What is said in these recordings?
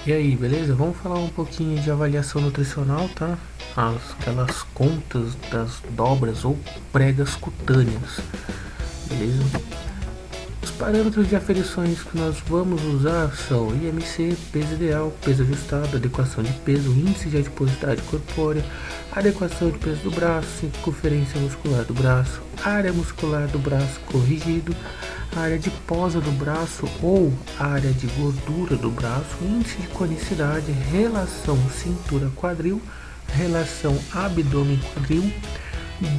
E aí, beleza? Vamos falar um pouquinho de avaliação nutricional, tá? Aquelas contas das dobras ou pregas cutâneas, beleza? Os parâmetros de aferições que nós vamos usar são IMC, peso ideal, peso ajustado, adequação de peso, índice de adiposidade corpórea, adequação de peso do braço, circunferência muscular do braço, área muscular do braço corrigido, área adiposa do braço ou área de gordura do braço, índice de conicidade, relação cintura-quadril, relação abdômen-quadril,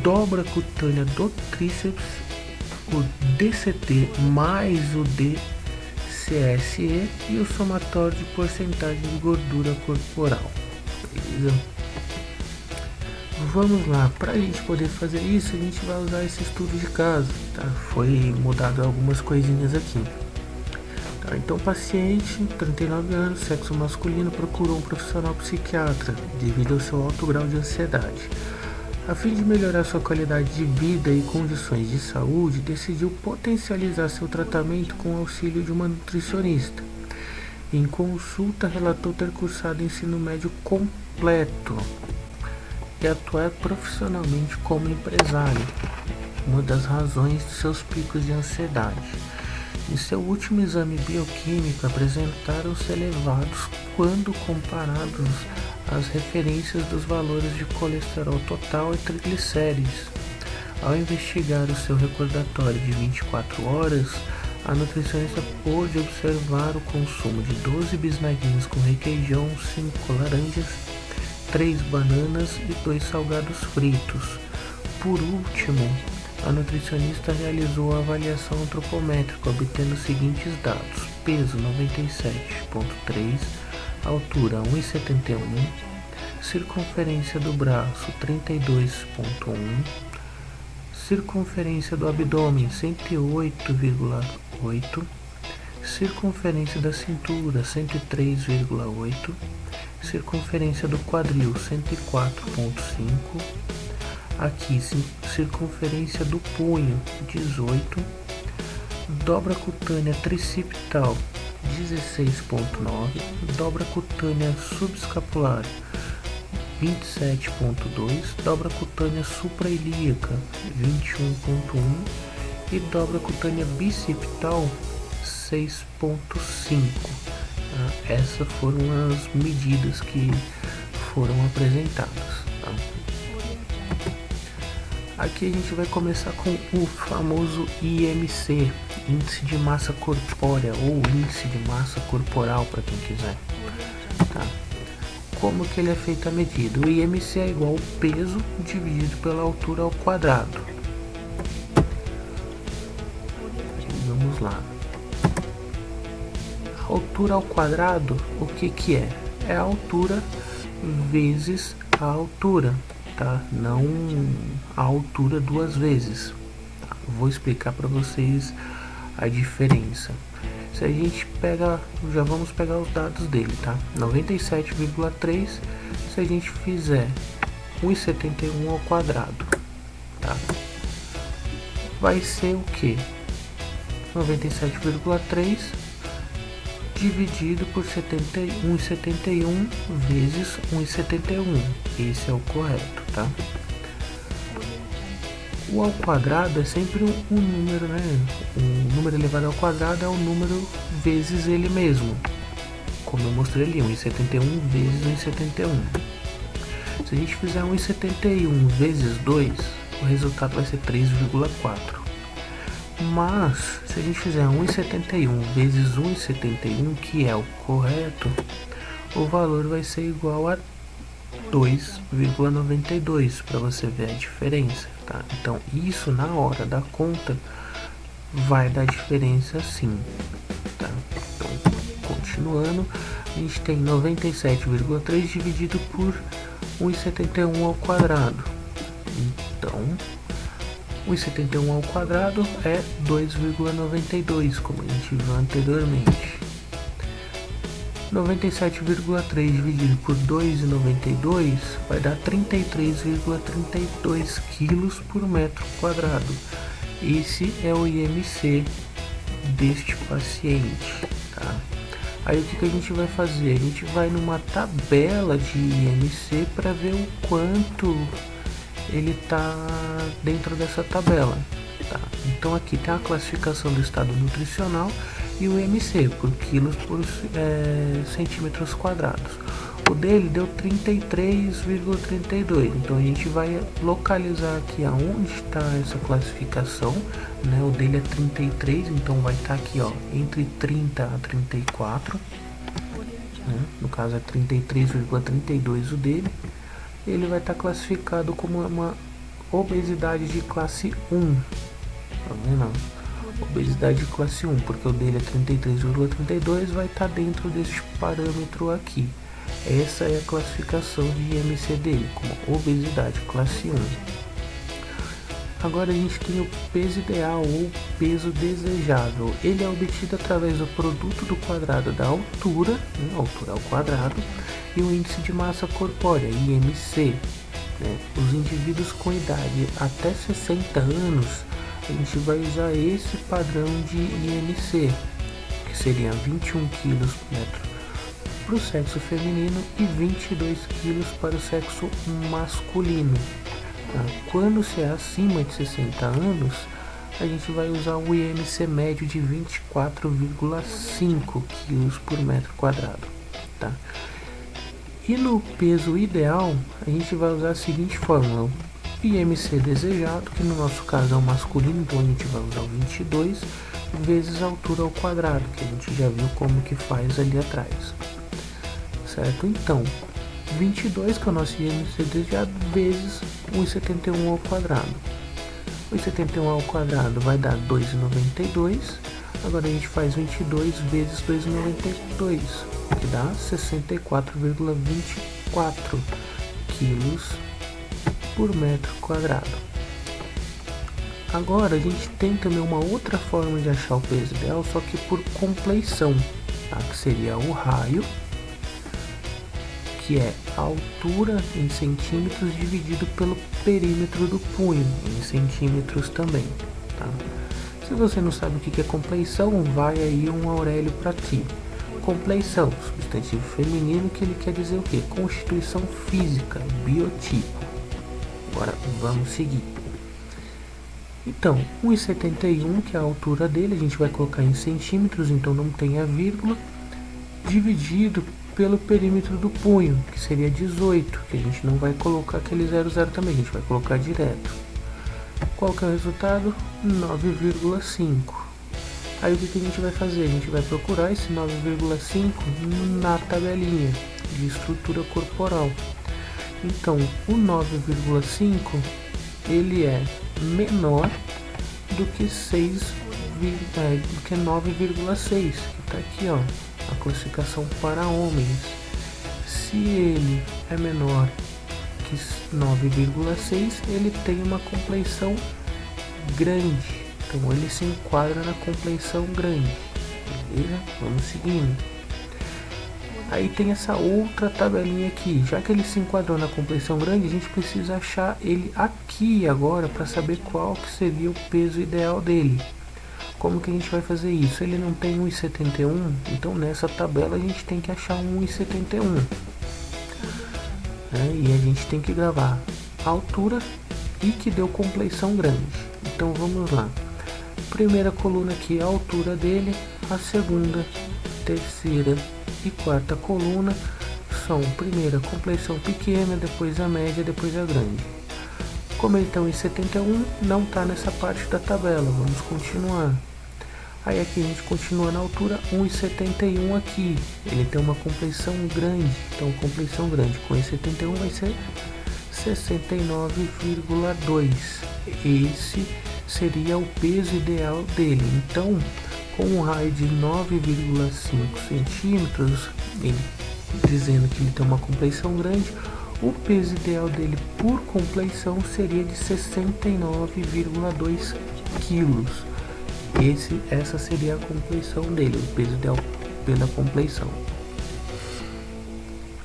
dobra cutânea do tríceps, o DCT mais o DCSE e o somatório de porcentagem de gordura corporal. Beleza? Vamos lá, para a gente poder fazer isso, a gente vai usar esse estudo de caso, tá? Foi mudado algumas coisinhas aqui. Tá, então, paciente, 39 anos, sexo masculino, procurou um profissional psiquiatra devido ao seu alto grau de ansiedade. A fim de melhorar sua qualidade de vida e condições de saúde, decidiu potencializar seu tratamento com o auxílio de uma nutricionista. Em consulta, relatou ter cursado ensino médio completo e atuar profissionalmente como empresário, uma das razões de seus picos de ansiedade. Em seu último exame bioquímico, apresentaram-se elevados quando comparados às referências dos valores de colesterol total e triglicérides. Ao investigar o seu recordatório de 24 horas, a nutricionista pôde observar o consumo de 12 bisnaguinhos com requeijão, 5 laranjas, 3 bananas e 2 salgados fritos. Por último, a nutricionista realizou a avaliação antropométrica, obtendo os seguintes dados: peso 97,3, altura 1,71, circunferência do braço 32,1, circunferência do abdômen 108,8, circunferência da cintura 103,8, circunferência do quadril 104,5, aqui circunferência do punho 18, dobra cutânea tricipital 16,9, dobra cutânea subescapular 27,2, dobra cutânea suprailíaca 21,1 e dobra cutânea bicipital 6,5. Essas foram as medidas que foram apresentadas. Tá? Aqui a gente vai começar com o famoso IMC, índice de massa corpórea ou índice de massa corporal para quem quiser. Tá? Como que ele é feita a medida? O IMC é igual ao peso dividido pela altura ao quadrado. Vamos lá. A altura ao quadrado, o que é? É a altura vezes a altura, tá? Não a altura duas vezes. Tá? Vou explicar para vocês a diferença. Se a gente pega, já vamos pegar os dados dele, tá? 97,3, se a gente fizer 1,71 ao quadrado, tá? Vai ser o que? 97,3 dividido por 1,71 vezes 1,71. Esse é o correto, tá? O ao quadrado é sempre um número, né? Um número elevado ao quadrado é o número vezes ele mesmo. Como eu mostrei ali, 1,71 vezes 1,71. Se a gente fizer 1,71 vezes 2, o resultado vai ser 3,4. Mas, se a gente fizer 1,71 vezes 1,71, que é o correto, o valor vai ser igual a 2,92, para você ver a diferença, tá? Então, isso na hora da conta vai dar diferença sim, tá? Então, continuando, a gente tem 97,3 dividido por 1,71 ao quadrado. Então, 1,71 ao quadrado é 2,92, como a gente viu anteriormente. 97,3 dividido por 2,92 vai dar 33,32 quilos por metro quadrado. Esse é o IMC deste paciente, tá? Aí o que a gente vai fazer? A gente vai numa tabela de IMC para ver o quanto ele tá dentro dessa tabela. Tá? Então aqui tem a classificação do estado nutricional e o IMC por quilos por centímetros quadrados. O dele deu 33,32. Então a gente vai localizar aqui aonde está essa classificação, né? O dele é 33, então vai estar aqui, ó, entre 30 a 34, né? No caso é 33,32 o dele. Ele vai estar classificado como uma obesidade de classe 1. Tá vendo? Obesidade de classe 1, porque o dele é 33,32, vai estar dentro desse parâmetro aqui. Essa é a classificação de IMC dele, como obesidade classe 1. Agora a gente tem o peso ideal ou peso desejável. Ele é obtido através do produto do quadrado da altura, né, altura ao quadrado, e o índice de massa corpórea, IMC. Né? Os indivíduos com idade até 60 anos, a gente vai usar esse padrão de IMC, que seria 21 kg por metro para o sexo feminino e 22 kg para o sexo masculino. Tá? Quando se é acima de 60 anos, a gente vai usar o IMC médio de 24,5 kg por metro quadrado. Tá? E no peso ideal, a gente vai usar a seguinte fórmula: IMC desejado, que no nosso caso é o masculino, então a gente vai usar o 22 vezes a altura ao quadrado, que a gente já viu como que faz ali atrás. Certo? Então, 22, que é o nosso IMC desejado, vezes 1,71 ao quadrado. 1,71 ao quadrado vai dar 2,92. Agora a gente faz 22 vezes 2,92, que dá 64,24 quilos por metro quadrado. Agora a gente tem também uma outra forma de achar o peso ideal, só que por compleição, tá? Que seria o raio, que é a altura em centímetros dividido pelo perímetro do punho, em centímetros também. Tá? Se você não sabe o que é compleição, vai aí um Aurélio para ti. Compleição, substantivo feminino, que ele quer dizer o quê? Constituição física, biotipo. Agora vamos seguir. Então, 1,71, que é a altura dele, a gente vai colocar em centímetros, então não tem a vírgula, dividido pelo perímetro do punho, que seria 18, que a gente não vai colocar aquele 00 também, a gente vai colocar direto. Qual que é o resultado? 9,5. Aí o que a gente vai fazer? A gente vai procurar esse 9,5 na tabelinha de estrutura corporal. Então, o 9,5 ele é menor do que 9,6, que está aqui, ó, a classificação para homens. Se ele é menor que 9,6, ele tem uma compleição grande. Então ele se enquadra na compleição grande. Beleza? Vamos seguindo. Aí tem essa outra tabelinha aqui. Já que ele se enquadrou na compleição grande, a gente precisa achar ele aqui agora para saber qual que seria o peso ideal dele. Como que a gente vai fazer isso? Ele não tem 1,71, então nessa tabela a gente tem que achar um 1,71. E a gente tem que gravar a altura e que deu compleição grande. Então vamos lá. Primeira coluna aqui é a altura dele, a segunda, terceira e quarta coluna são primeira compleição pequena, depois a média, depois a grande. Como ele tem 1,71, não está nessa parte da tabela, vamos continuar. Aí aqui a gente continua na altura 1,71 aqui, ele tem uma compleição grande, então compleição grande com 1,71 vai ser 69,2. Esse seria o peso ideal dele. Então, com um raio de 9,5 centímetros, ele dizendo que ele tem uma compleição grande, o peso ideal dele por compleição seria de 69,2 quilos. Essa seria a compleição dele, o peso ideal pela compleição.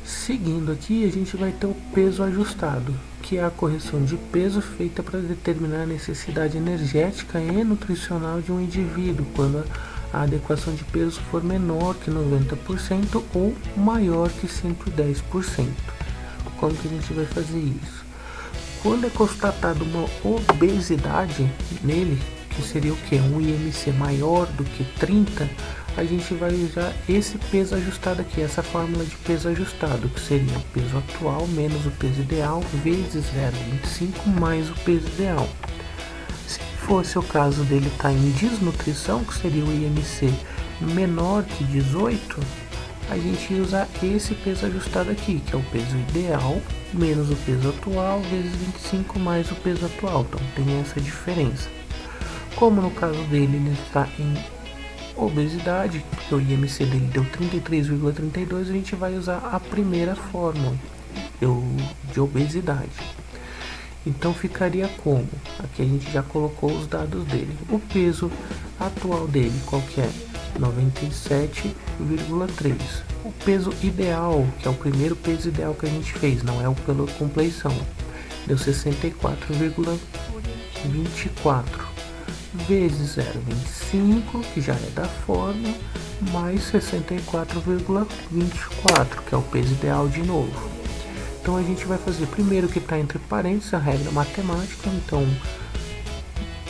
Seguindo aqui, a gente vai ter o peso ajustado, que é a correção de peso feita para determinar a necessidade energética e nutricional de um indivíduo, quando a adequação de peso for menor que 90% ou maior que 110%. Como que a gente vai fazer isso? Quando é constatada uma obesidade nele, que seria o que? Um IMC maior do que 30, a gente vai usar esse peso ajustado aqui, essa fórmula de peso ajustado, que seria o peso atual menos o peso ideal vezes 0,25 mais o peso ideal. Se fosse o caso dele estar em desnutrição, que seria o IMC menor que 18, a gente ia usar esse peso ajustado aqui, que é o peso ideal menos o peso atual vezes 25 mais o peso atual. Então tem essa diferença. Como no caso dele ele está em obesidade, porque o IMC dele deu 33,32, a gente vai usar a primeira fórmula de obesidade. Então ficaria como? Aqui a gente já colocou os dados dele. O peso atual dele, qual que é? 97,3. O peso ideal, que é o primeiro peso ideal que a gente fez, não é o pela compleição, deu 64,24 vezes 0,25, que já é da fórmula, mais 64,24, que é o peso ideal de novo. Então a gente vai fazer primeiro o que está entre parênteses, a regra matemática. Então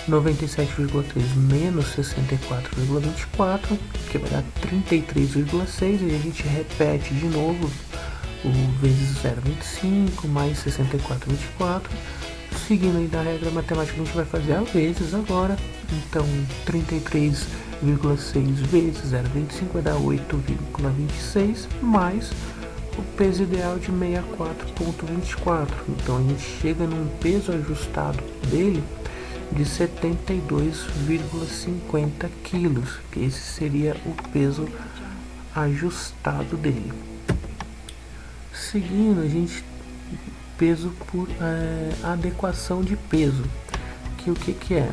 97,3 menos 64,24, que vai dar 33,6, e a gente repete de novo o vezes 0,25 mais 64,24. Seguindo aí da regra matemática, a gente vai fazer a vezes agora. Então 33,6 vezes 0,25 vai dar 8,26 mais o peso ideal de 64,24. Então a gente chega num peso ajustado dele de 72,50 quilos, que esse seria o peso ajustado dele. Seguindo, a gente peso por adequação de peso, que o que é?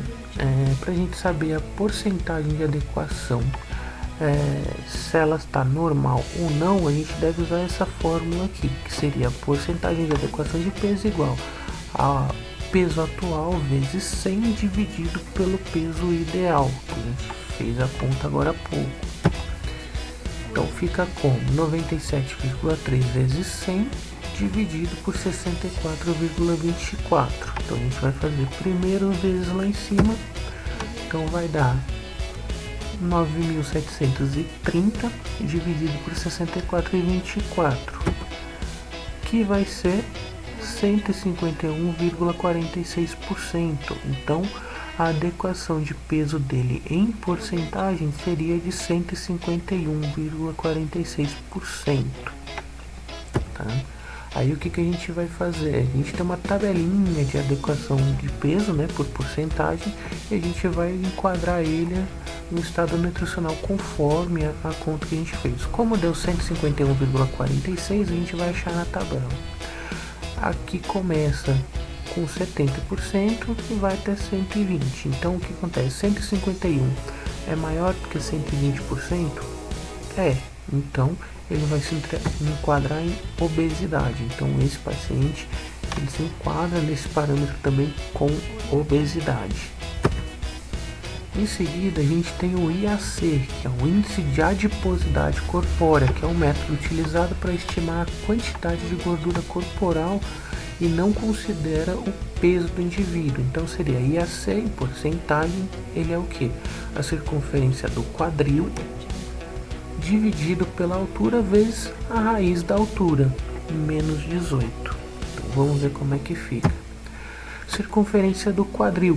Para a gente saber a porcentagem de adequação, se ela está normal ou não, a gente deve usar essa fórmula aqui, que seria a porcentagem de adequação de peso igual a peso atual vezes 100 dividido pelo peso ideal, que a gente fez a conta agora há pouco. Então fica como 97,3 vezes 100 dividido por 64,24. Então a gente vai fazer primeiro vezes lá em cima, então vai dar 9.730 dividido por 64,24, que vai ser 151,46%. Então a adequação de peso dele em porcentagem seria de 151,46%. Tá? Aí o que a gente vai fazer? A gente tem uma tabelinha de adequação de peso, né, por porcentagem, e a gente vai enquadrar ele no estado nutricional conforme a conta que a gente fez. Como deu 151,46, a gente vai achar na tabela. Aqui começa com 70% e vai até 120. Então o que acontece? 151 é maior do que 120%? Então ele vai se enquadrar em obesidade. Então esse paciente ele se enquadra nesse parâmetro também com obesidade. Em seguida a gente tem o IAC, que é o índice de adiposidade corpórea, que é um método utilizado para estimar a quantidade de gordura corporal e não considera o peso do indivíduo. Então seria IAC em porcentagem, ele é o que? A circunferência do quadril dividido pela altura vezes a raiz da altura, menos 18. Então vamos ver como é que fica. Circunferência do quadril,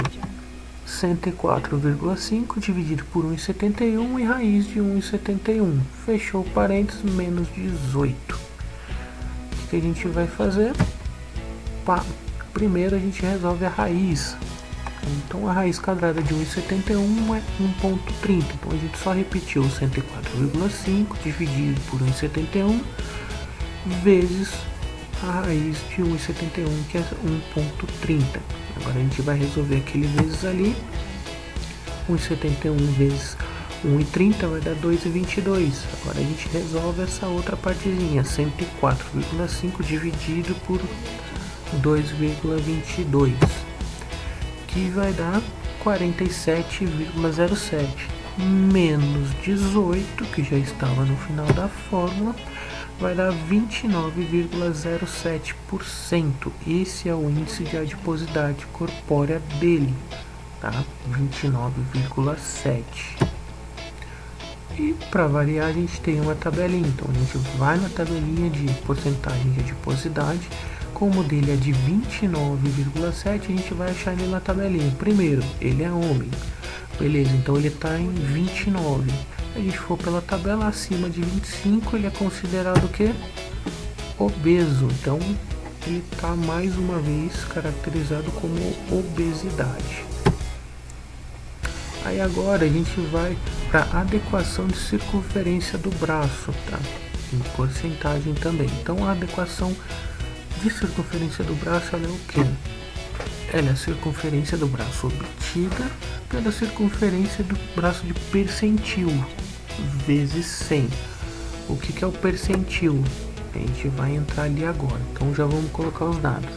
104,5 dividido por 1,71 e raiz de 1,71. Fechou parênteses, menos 18. O que a gente vai fazer? Primeiro a gente resolve a raiz. Então a raiz quadrada de 1,71 é 1,30. Então a gente só repetiu 104,5 dividido por 1,71 vezes a raiz de 1,71, que é 1,30. Agora a gente vai resolver aquele vezes ali. 1,71 vezes 1,30 vai dar 2,22. Agora a gente resolve essa outra partezinha, 104,5 dividido por 2,22, que vai dar 47,07. menos 18, que já estava no final da fórmula, vai dar 29,07%. Esse é o índice de adiposidade corpórea dele, tá? 29,7%. E para variar, a gente tem uma tabelinha. Então a gente vai na tabelinha de porcentagem de adiposidade. Como o dele é de 29,7, a gente vai achar ele na tabelinha. Primeiro, ele é homem. Beleza, então ele está em 29. Se a gente for pela tabela, acima de 25, ele é considerado o quê? Obeso. Então ele está mais uma vez caracterizado como obesidade. Aí agora a gente vai para adequação de circunferência do braço, tá? Em porcentagem também. Então a adequação de circunferência do braço, ela é o quê? Ela é a circunferência do braço obtida pela circunferência do braço de percentil vezes 100. O que é o percentil? A gente vai entrar ali agora. Então já vamos colocar os dados.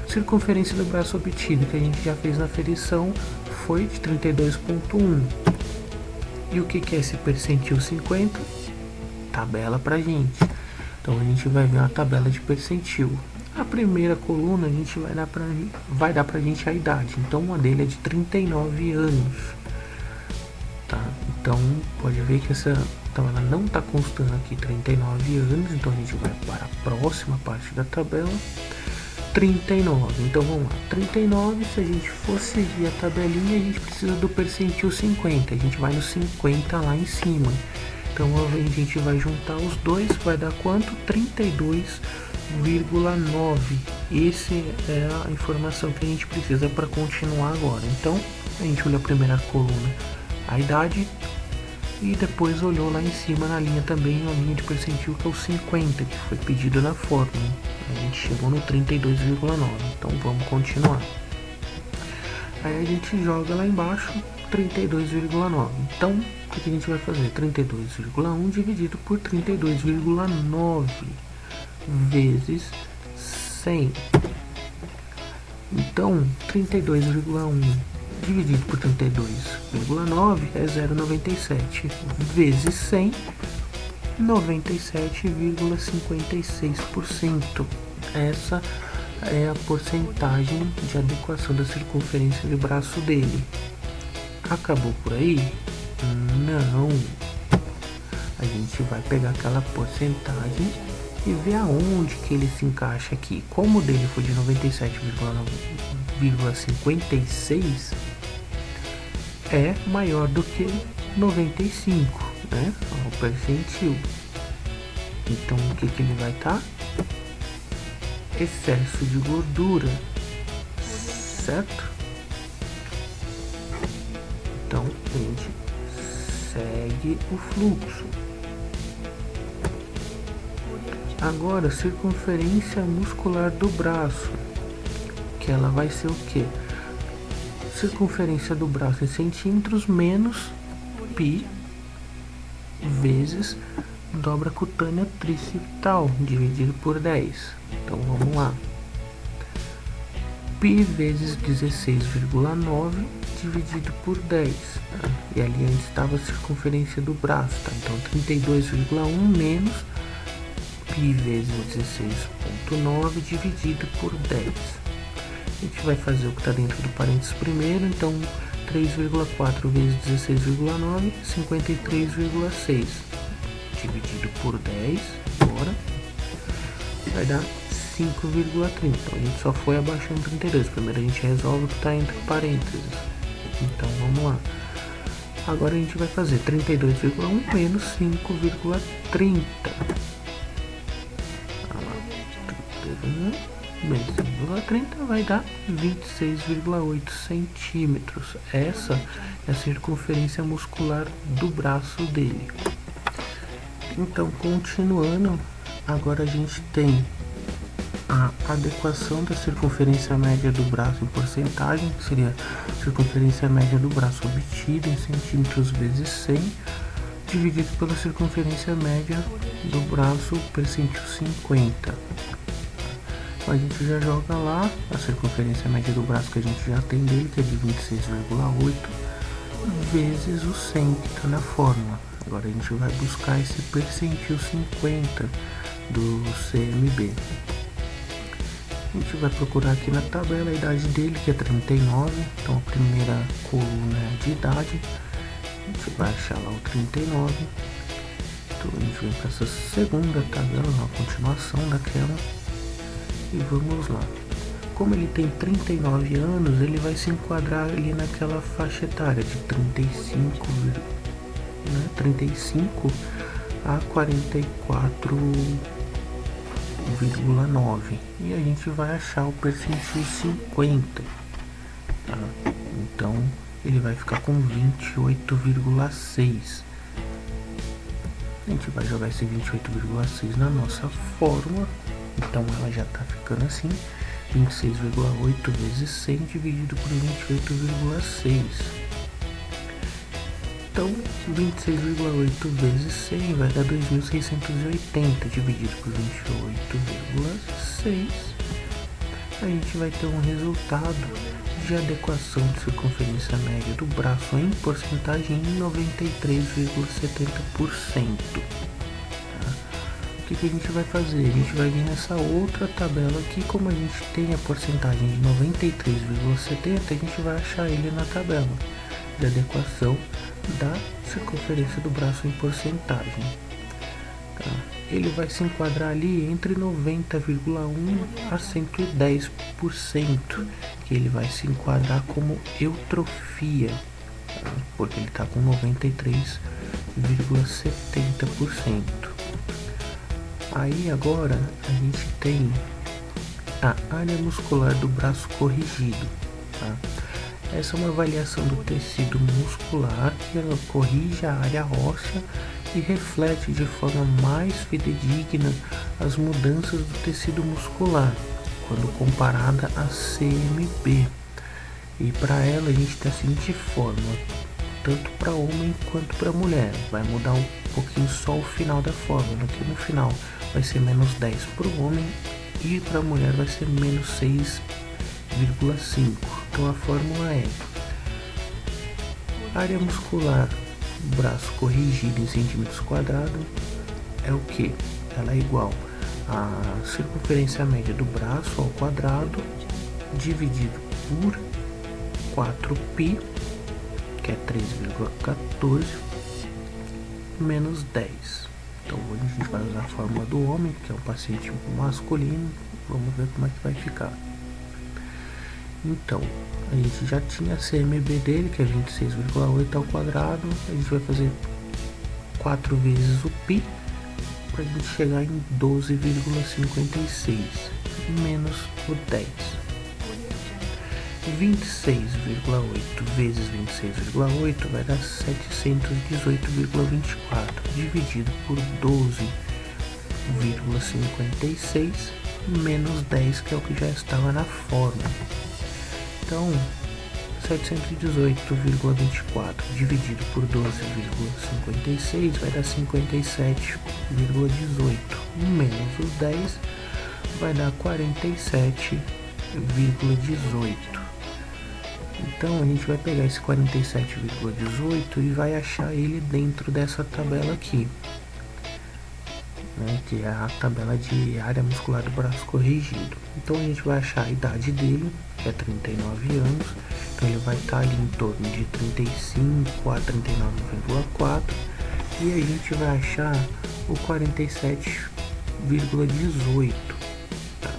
Circunferência do braço obtida, que a gente já fez na aferição, foi de 32,1. E o que é esse percentil 50? Tabela pra gente. Então a gente vai ver uma tabela de percentil. A primeira coluna a gente vai dar pra gente a idade. Então uma dele é de 39 anos. Tá? Então pode ver que essa tabela não está constando aqui 39 anos. Então a gente vai para a próxima parte da tabela. 39. Então vamos lá. 39, se a gente for seguir a tabelinha, a gente precisa do percentil 50. A gente vai no 50 lá em cima. Então a gente vai juntar os dois, vai dar quanto? 32,9. Essa é a informação que a gente precisa para continuar agora. Então a gente olha a primeira coluna, a idade, e depois olhou lá em cima na linha também, a linha de percentil, que é o 50, que foi pedido na fórmula. A gente chegou no 32,9. Então vamos continuar. Aí a gente joga lá embaixo 32,9. Então o que a gente vai fazer? 32,1 dividido por 32,9 vezes 100. Então 32,1 dividido por 32,9 é 0,97 vezes 100, 97,56%. Essa é a porcentagem de adequação da circunferência de braço dele. Acabou por aí? Não. A gente vai pegar aquela porcentagem e ver aonde que ele se encaixa aqui. Como o dele foi de 97,56, é maior do que 95, né? O percentil. Então o que ele vai estar? Excesso de gordura, certo? Então a gente segue o fluxo. Agora, circunferência muscular do braço, que ela vai ser o quê? Circunferência do braço em centímetros menos π vezes dobra cutânea tricipital dividido por 10. Então vamos lá. π vezes 16,9 dividido por 10. Tá? E ali antes estava a circunferência do braço. Tá? Então 32,1 menos π vezes 16,9 dividido por 10. A gente vai fazer o que está dentro do parênteses primeiro. Então 3,4 vezes 16,9, 53,6 dividido por 10, agora vai dar 5,30. Então a gente só foi abaixando 32. Primeiro a gente resolve o que está entre parênteses. Então vamos lá. Agora a gente vai fazer 32,1 menos 5,30. Menos 5,30 vai dar 26,8 centímetros. Essa é a circunferência muscular do braço dele. Então, continuando, agora a gente tem a adequação da circunferência média do braço em porcentagem, que seria a circunferência média do braço obtida em centímetros vezes 100, dividido pela circunferência média do braço percentil 50. A gente já joga lá a circunferência média do braço que a gente já tem dele, que é de 26,8 vezes o 100 que está na fórmula. Agora a gente vai buscar esse percentil 50 do CMB. A gente vai procurar aqui na tabela a idade dele, que é 39. Então a primeira coluna é de idade. A gente vai achar lá o 39. Então a gente vem para essa segunda tabela, uma continuação daquela. E vamos lá. Como ele tem 39 anos, ele vai se enquadrar ali naquela faixa etária de 35 a 44,9. E a gente vai achar o percentil 50. Tá? Então ele vai ficar com 28,6. A gente vai jogar esse 28,6 na nossa fórmula. Então ela já está ficando assim. 26,8 vezes 100 dividido por 28,6. Então 26,8 vezes 100 vai dar 2.680 dividido por 28,6. A gente vai ter um resultado de adequação de circunferência média do braço em porcentagem em 93,70%. O que a gente vai fazer? A gente vai vir nessa outra tabela aqui, como a gente tem a porcentagem de 93,70, a gente vai achar ele na tabela de adequação da circunferência do braço em porcentagem. Tá? Ele vai se enquadrar ali entre 90,1 a 110%, que ele vai se enquadrar como eutrofia, tá? Porque ele está com 93,70%. Aí agora a gente tem a área muscular do braço corrigido. Tá? Essa é uma avaliação do tecido muscular que ela corrige a área óssea e reflete de forma mais fidedigna as mudanças do tecido muscular quando comparada a CMB. E para ela a gente tem a seguinte fórmula, tanto para homem quanto para mulher. Vai mudar um pouquinho só o final da fórmula, que no final vai ser menos 10 para o homem e para a mulher vai ser menos 6,5. Então a fórmula é área muscular braço corrigido em centímetros quadrados é o que? Ela é igual a circunferência média do braço ao quadrado dividido por 4π, que é 3,14, menos 10. Então hoje a gente vai usar a fórmula do homem, que é um paciente masculino. Vamos ver como é que vai ficar. Então, a gente já tinha a CMB dele, que é 26,8 ao quadrado. A gente vai fazer 4 vezes o π, para a gente chegar em 12,56, menos o 10. 26,8 vezes 26,8 vai dar 718,24 dividido por 12,56 menos 10, que é o que já estava na fórmula. Então 718,24 dividido por 12,56 vai dar 57,18 menos os 10 vai dar 47,18. Então a gente vai pegar esse 47,18 e vai achar ele dentro dessa tabela aqui, né, que é a tabela de área muscular do braço corrigido. Então a gente vai achar a idade dele, que é 39 anos, então ele vai estar ali em torno de 35 a 39,4, e a gente vai achar o 47,18. Tá?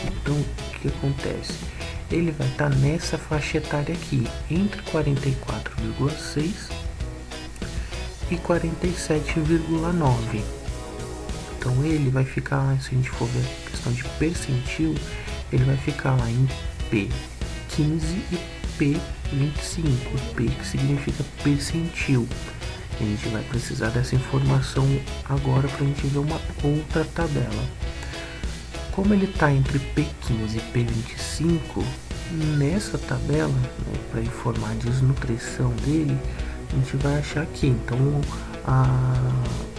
Então o que acontece? Ele vai estar nessa faixa etária aqui, entre 44,6 e 47,9. Então ele vai ficar lá, se a gente for ver a questão de percentil, ele vai ficar lá em P15 e P25, P que significa percentil. A gente vai precisar dessa informação agora para a gente ver uma outra tabela. Como ele está entre P15 e P25, nessa tabela, né, para informar a desnutrição dele, a gente vai achar aqui. Então a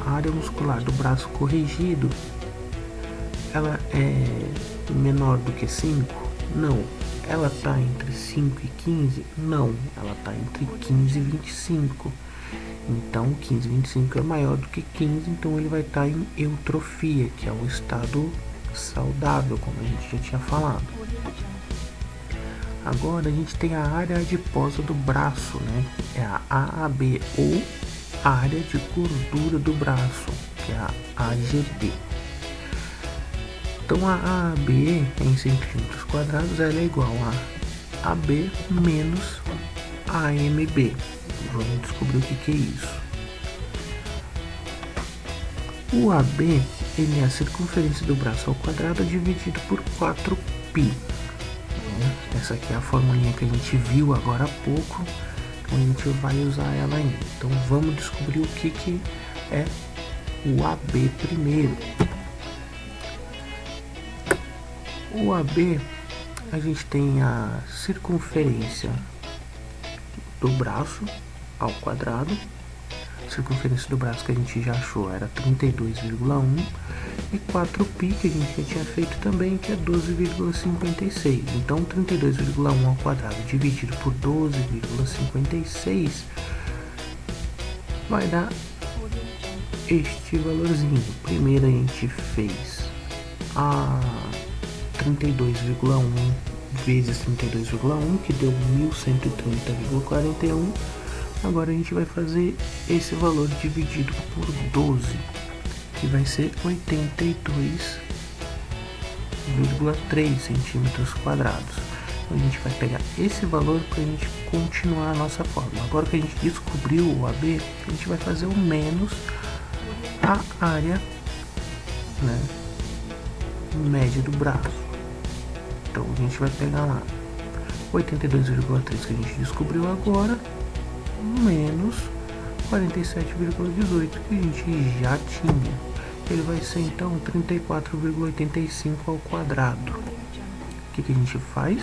área muscular do braço corrigido, ela é menor do que 5? Não, ela está entre 5 e 15? Não, ela está entre 15 e 25. Então 15 e 25 é maior do que 15, então ele vai estar em eutrofia, que é o estado saudável, como a gente já tinha falado. Agora a gente tem a área adiposa do braço, né? É a AAB, ou área de gordura do braço, que é a AGB. Então a AAB em centímetros quadrados ela é igual a AB menos AMB. Vamos descobrir o que é isso. O AB ele é a circunferência do braço ao quadrado dividido por 4π. Essa aqui é a formulinha que a gente viu agora há pouco, então a gente vai usar ela ainda. Então vamos descobrir o que é o AB primeiro. O AB, a gente tem a circunferência do braço ao quadrado. A circunferência do braço que a gente já achou era 32,1 e 4π que a gente já tinha feito também, que é 12,56. Então 32,1 ao quadrado dividido por 12,56 vai dar este valorzinho. Primeiro a gente fez a 32,1 vezes 32,1, que deu 1130,41. Agora a gente vai fazer esse valor dividido por 12, que vai ser 82,3 centímetros quadrados. Então a gente vai pegar esse valor para a gente continuar a nossa fórmula. Agora que a gente descobriu o AB, a gente vai fazer o menos a área, né, média do braço. Então a gente vai pegar lá 82,3 que a gente descobriu agora, menos 47,18 que a gente já tinha. Ele vai ser então 34,85 ao quadrado. O que a gente faz?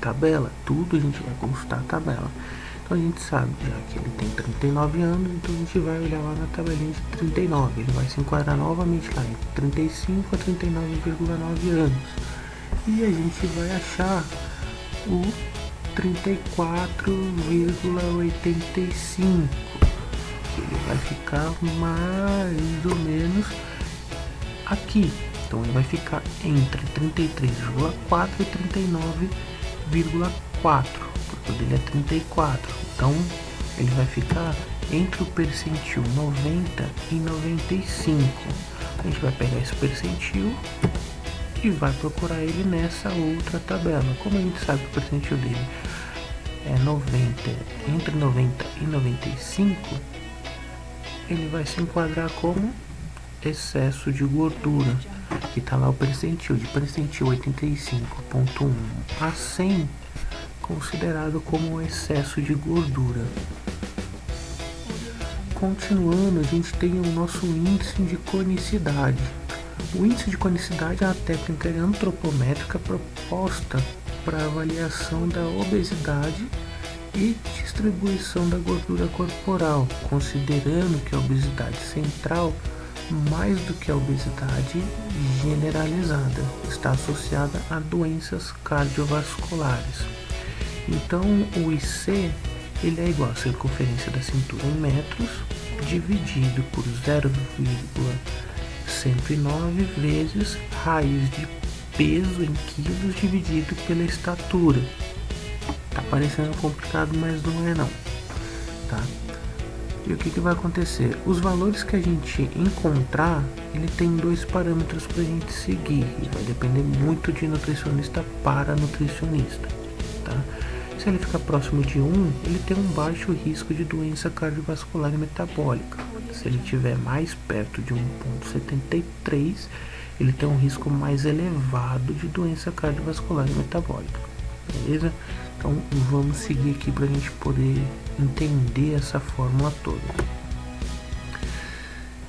Tabela, tudo a gente vai consultar a tabela. Então a gente sabe já que ele tem 39 anos, então a gente vai olhar lá na tabelinha de 39. Ele vai se enquadrar novamente lá entre 35 a 39,9 anos. E a gente vai achar o 34,85. Ele vai ficar mais ou menos aqui. Então ele vai ficar entre 33,4 e 39,4, porque o dele é 34. Então ele vai ficar entre o percentil 90 e 95. A gente vai pegar esse percentil e vai procurar ele nessa outra tabela. Como a gente sabe que o percentil dele é 90, entre 90 e 95, ele vai se enquadrar como excesso de gordura, que está lá o percentil, de percentil 85,1 a 100, considerado como excesso de gordura. Continuando, a gente tem o nosso índice de conicidade. O índice de conicidade é uma técnica antropométrica proposta para avaliação da obesidade e distribuição da gordura corporal, considerando que a obesidade central, mais do que a obesidade generalizada, está associada a doenças cardiovasculares. Então o IC ele é igual a circunferência da cintura em metros dividido por 0,109 vezes raiz de peso em quilos dividido pela estatura. Tá parecendo complicado, mas não é não, tá? E o que vai acontecer? Os valores que a gente encontrar, ele tem dois parâmetros para a gente seguir e vai depender muito de nutricionista para nutricionista, tá? Se ele ficar próximo de 1, ele tem um baixo risco de doença cardiovascular e metabólica. Se ele estiver mais perto de 1,73, ele tem um risco mais elevado de doença cardiovascular e metabólica. Beleza? Então vamos seguir aqui para a gente poder entender essa fórmula toda.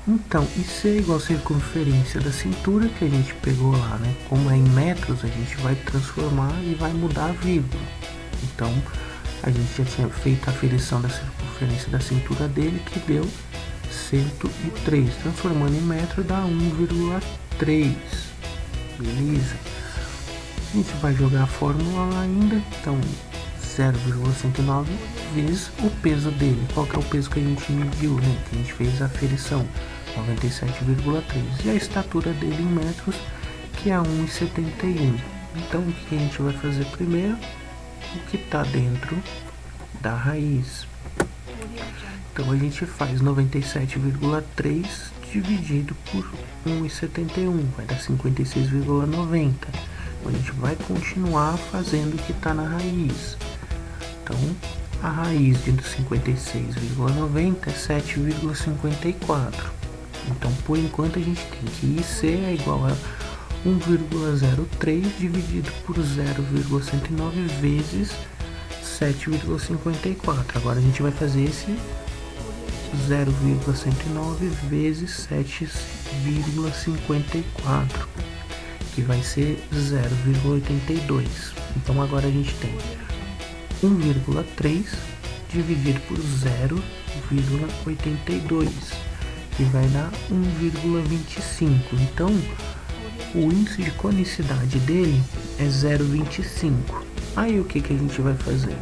Então, IC é igual a circunferência da cintura que a gente pegou lá, né? Como é em metros, a gente vai transformar e vai mudar a vírgula. Então, a gente já tinha feito a aferição da circunferência da cintura dele, que deu 103. Transformando em metro dá 1,3. Beleza? A gente vai jogar a fórmula lá ainda, então 0,109 vezes o peso dele. Qual que é o peso que a gente mediu, né? Que a gente fez a aferição, 97,3. E a estatura dele em metros, que é 1,71. Então o que a gente vai fazer primeiro? O que está dentro da raiz. Então a gente faz 97,3 dividido por 1,71, vai dar 56,90. A gente vai continuar fazendo o que está na raiz. Então, a raiz de 56,90 é 7,54. Então, por enquanto, a gente tem que IC é igual a 1,03 dividido por 0,109 vezes 7,54. Agora a gente vai fazer esse 0,109 vezes 7,54, que vai ser 0,82. Então agora a gente tem 1,3 dividido por 0,82, que vai dar 1,25. Então o índice de conicidade dele é 0,25. Aí o que a gente vai fazer?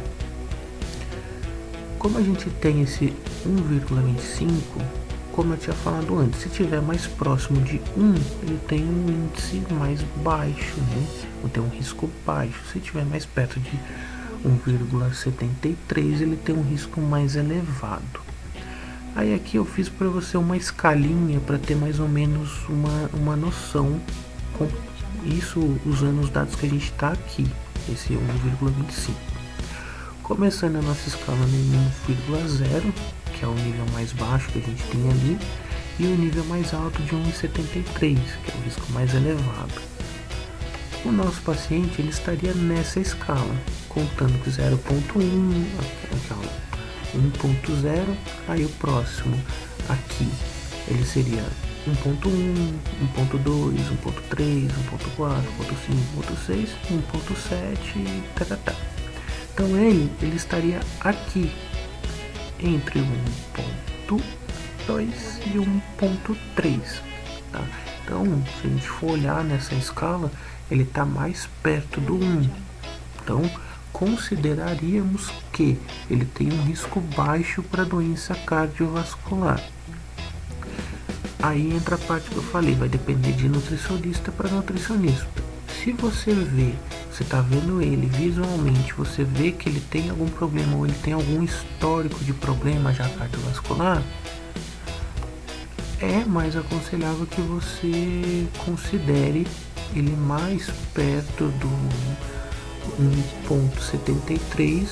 Como a gente tem esse 1,25, como eu tinha falado antes, se tiver mais próximo de 1, ele tem um índice mais baixo, né? Ou tem um risco baixo. Se tiver mais perto de 1,73, ele tem um risco mais elevado. Aí aqui eu fiz para você uma escalinha para ter mais ou menos uma noção, com isso usando os dados que a gente está aqui, esse 1,25. Começando a nossa escala no 1,0, que é o nível mais baixo que a gente tem ali, e o nível mais alto de 1,73, que é o risco mais elevado. O nosso paciente ele estaria nessa escala, contando que 0,1, 1,0, aí o próximo aqui ele seria 1,1, 1,2, 1,3, 1,4, 1,5, 1,6, 1,7, tá. Então ele estaria aqui entre 1,2 e 1,3, tá? Então, se a gente for olhar nessa escala, ele está mais perto do 1. Então, consideraríamos que ele tem um risco baixo para doença cardiovascular. Aí entra a parte que eu falei, vai depender de nutricionista para nutricionista. Se você vê, você está vendo ele visualmente, você vê que ele tem algum problema ou ele tem algum histórico de problema já cardiovascular, é mais aconselhável que você considere ele mais perto do 1,73,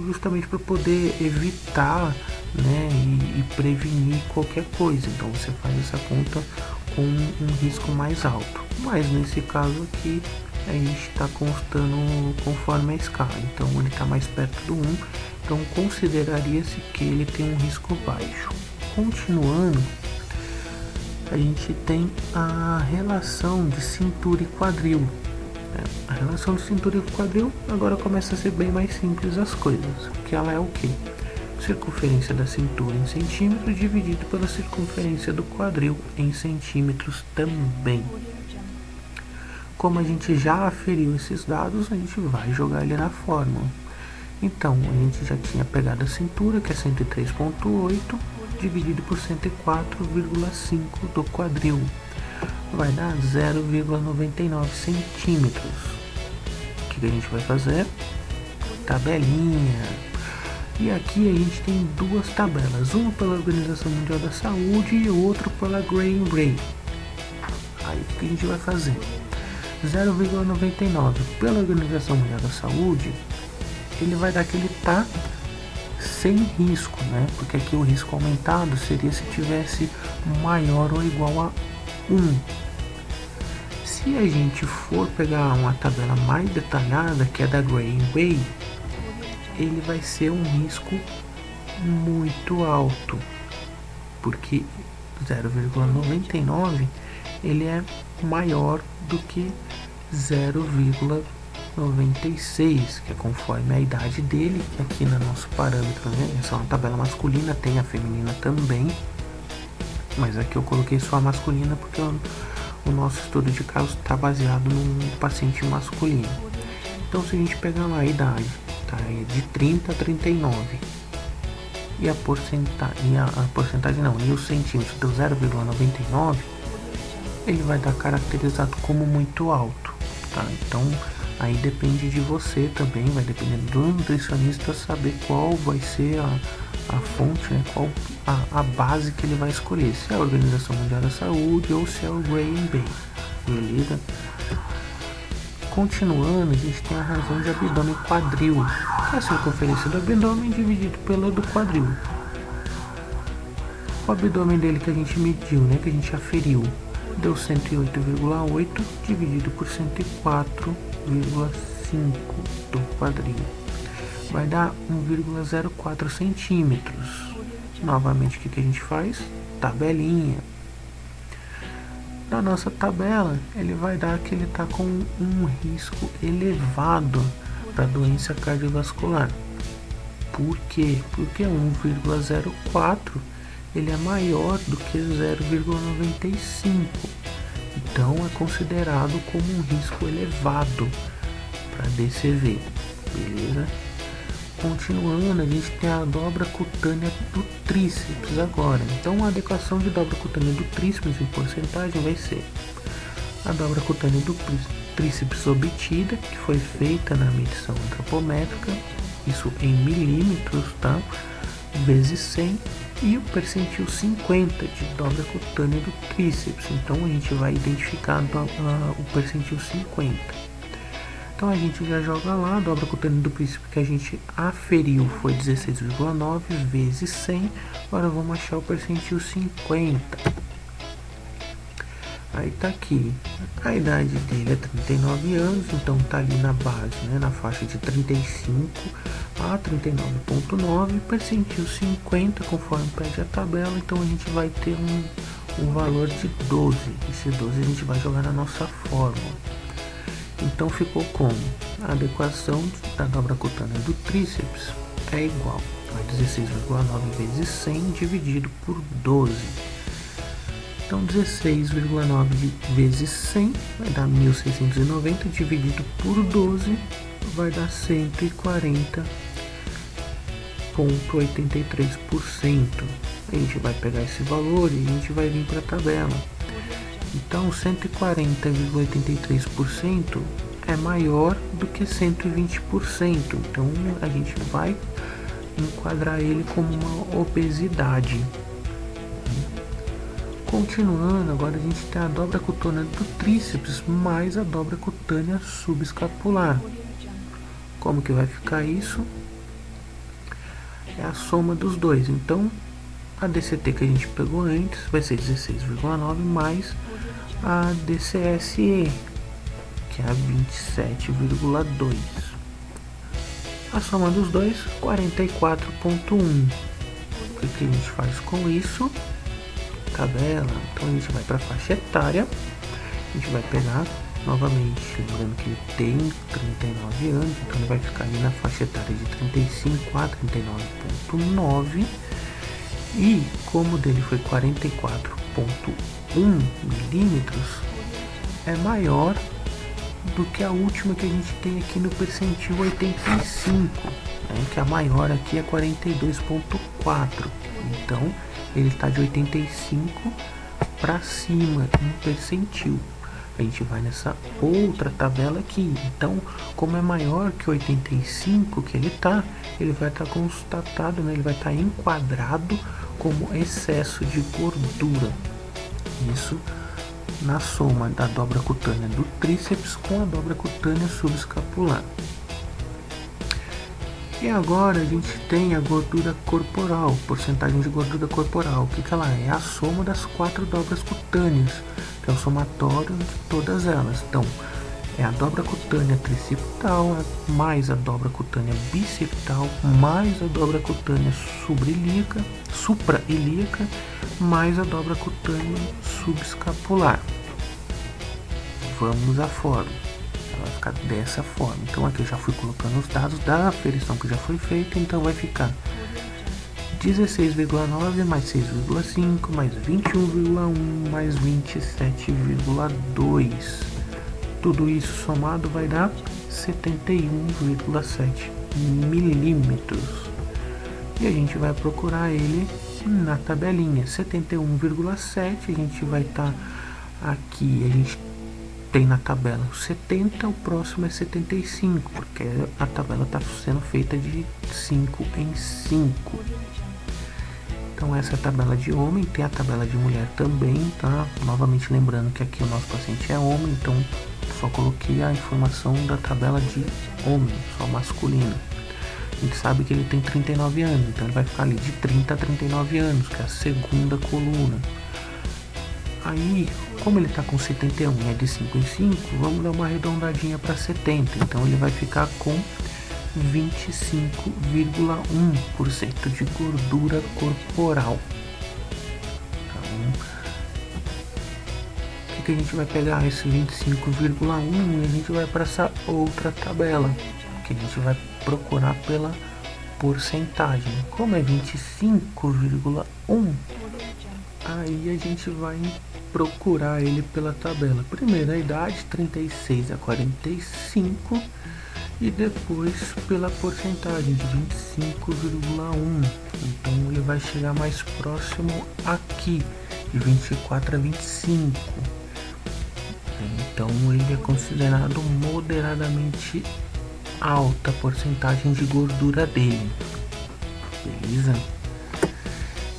justamente para poder evitar, né, e prevenir qualquer coisa. Então você faz essa conta com um risco mais alto. Mas nesse caso aqui a gente está constando conforme a escala. Então ele está mais perto do 1, então consideraria-se que ele tem um risco baixo. Continuando, a gente tem a relação de cintura e quadril. A relação de cintura e quadril agora começa a ser bem mais simples as coisas, que ela é o que? Circunferência da cintura em centímetros dividido pela circunferência do quadril em centímetros também. Como a gente já aferiu esses dados, a gente vai jogar ele na fórmula. Então, a gente já tinha pegado a cintura, que é 103,8, dividido por 104,5 do quadril. Vai dar 0,99 centímetros. O que a gente vai fazer? Tabelinha. E aqui a gente tem duas tabelas, uma pela Organização Mundial da Saúde e outra pela Graham-Ray. Aí o que a gente vai fazer? 0,99 pela Organização Mundial da Saúde, ele vai dar que ele está sem risco, né? Porque aqui o risco aumentado seria se tivesse maior ou igual a 1. Se a gente for pegar uma tabela mais detalhada, que é da Graham-Ray, ele vai ser um risco muito alto, porque 0,99 ele é maior do que 0,96, que é conforme a idade dele, que aqui no nosso parâmetro, né? Essa é uma tabela masculina, tem a feminina também, mas aqui eu coloquei só a masculina porque o nosso estudo de caso está baseado num paciente masculino. Então, se a gente pegar lá a idade, tá, de 30 a 39, e a porcentagem não, e o centímetro deu 0,99, ele vai dar caracterizado como muito alto, tá? Então, aí depende de você também, vai depender do nutricionista saber qual vai ser a fonte, né? Qual a base que ele vai escolher, se é a Organização Mundial da Saúde ou se é o Gray&Bay, beleza? Continuando, a gente tem a razão de abdômen quadril, que é a circunferência do abdômen dividido pela do quadril. O abdômen dele que a gente mediu, né, que a gente aferiu, deu 108,8 dividido por 104,5 do quadril. Vai dar 1,04 centímetros. Novamente, o que a gente faz? Tabelinha. Na nossa tabela, ele vai dar que ele está com um risco elevado para doença cardiovascular. Por quê? Porque 1,04 ele é maior do que 0,95. Então é considerado como um risco elevado para DCV, beleza? Continuando, a gente tem a dobra cutânea do tríceps agora. Então a adequação de dobra cutânea do tríceps em porcentagem vai ser a dobra cutânea do tríceps obtida, que foi feita na medição antropométrica, isso em milímetros, tá? Vezes 100, e o percentil 50 de dobra cutânea do tríceps. Então a gente vai identificar o percentil 50. Então a gente já joga lá, a dobra cutânea do tríceps que a gente aferiu foi 16,9 vezes 100. Agora vamos achar o percentil 50. Aí tá aqui, a idade dele é 39 anos, então tá ali na base, né, na faixa de 35 a 39,9, percentil 50, conforme pede a tabela. Então a gente vai ter um valor de 12, esse 12 a gente vai jogar na nossa fórmula. Então ficou como? A adequação da dobra cutânea do tríceps é igual a 16,9 vezes 100 dividido por 12. Então 16,9 vezes 100 vai dar 1.690, dividido por 12 vai dar 140,83%. A gente vai pegar esse valor e a gente vai vir para a tabela. Então 140,83% é maior do que 120%. Então a gente vai enquadrar ele como uma obesidade. Continuando, agora a gente tem a dobra cutânea do tríceps mais a dobra cutânea subescapular. Como que vai ficar isso? É a soma dos dois. Então a DCT que a gente pegou antes vai ser 16,9 mais a DCSE, que é a 27,2. A soma dos dois, 44,1. O que a gente faz com isso? Tabela. Então a gente vai para a faixa etária, a gente vai pegar novamente, lembrando que ele tem 39 anos, então ele vai ficar ali na faixa etária de 35 a 39,9, e como dele foi 44,1 milímetros, é maior do que a última que a gente tem aqui no percentil 85, né, que a maior aqui é 42,4. Então ele está de 85 para cima em percentil. A gente vai nessa outra tabela aqui. Então, como é maior que 85 que ele vai estar constatado, né? Ele vai estar enquadrado como excesso de gordura. Isso na soma da dobra cutânea do tríceps com a dobra cutânea subescapular. E agora a gente tem a gordura corporal, porcentagem de gordura corporal. O que ela é? É a soma das 4 dobras cutâneas, que é o somatório de todas elas. Então, é a dobra cutânea tricipital, mais a dobra cutânea bicipital, mais a dobra cutânea suprailíaca, mais a dobra cutânea subescapular. Vamos à fórmula. Vai ficar dessa forma. Então aqui eu já fui colocando os dados da aferição que já foi feita. Então vai ficar 16,9 mais 6,5 mais 21,1 mais 27,2. Tudo isso somado vai dar 71,7 milímetros. E a gente vai procurar ele na tabelinha. 71,7 a gente vai estar aqui, a gente tem na tabela 70, o próximo é 75, porque a tabela está sendo feita de 5 em 5. Então essa é a tabela de homem, tem a tabela de mulher também, tá? Novamente lembrando que aqui o nosso paciente é homem, então só coloquei a informação da tabela de homem, só masculino. A gente sabe que ele tem 39 anos, então ele vai ficar ali de 30 a 39 anos, que é a segunda coluna. Aí, como ele está com 71 e é de 5 em 5, vamos dar uma arredondadinha para 70. Então ele vai ficar com 25,1% de gordura corporal. Então, o que a gente vai pegar? Esse 25,1 e a gente vai para essa outra tabela, que a gente vai procurar pela porcentagem. Como é 25,1, aí a gente vai procurar ele pela tabela. Primeiro a idade, 36 a 45, e depois pela porcentagem de 25,1. Então ele vai chegar mais próximo aqui, de 24 a 25. Então ele é considerado moderadamente alta a porcentagem de gordura dele. Beleza?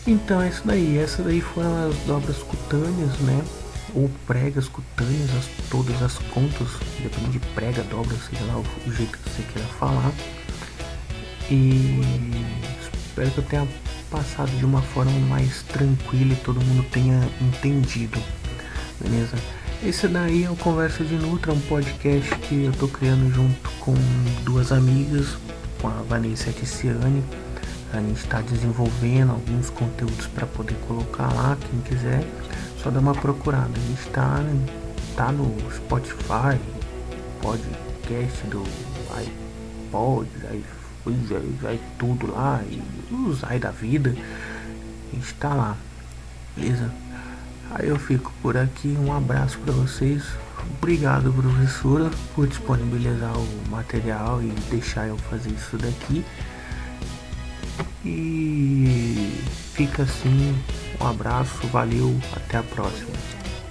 Então é isso daí. Essa daí foram as dobras cutâneas, né? Ou pregas cutâneas, todas as contas, depende de prega, dobra, seja lá o jeito que você queira falar. E espero que eu tenha passado de uma forma mais tranquila e todo mundo tenha entendido, beleza? Esse daí é o Conversa de Nutra, um podcast que eu tô criando junto com duas amigas, com a Vanessa e a Tiziane. A gente está desenvolvendo alguns conteúdos para poder colocar lá, quem quiser, só dá uma procurada. A gente tá no Spotify, podcast do iPod, aí tudo lá, e os aí da vida, a gente tá lá, beleza? Aí eu fico por aqui, um abraço para vocês. Obrigado, professora, por disponibilizar o material e deixar eu fazer isso daqui. E fica assim, um abraço, valeu, até a próxima.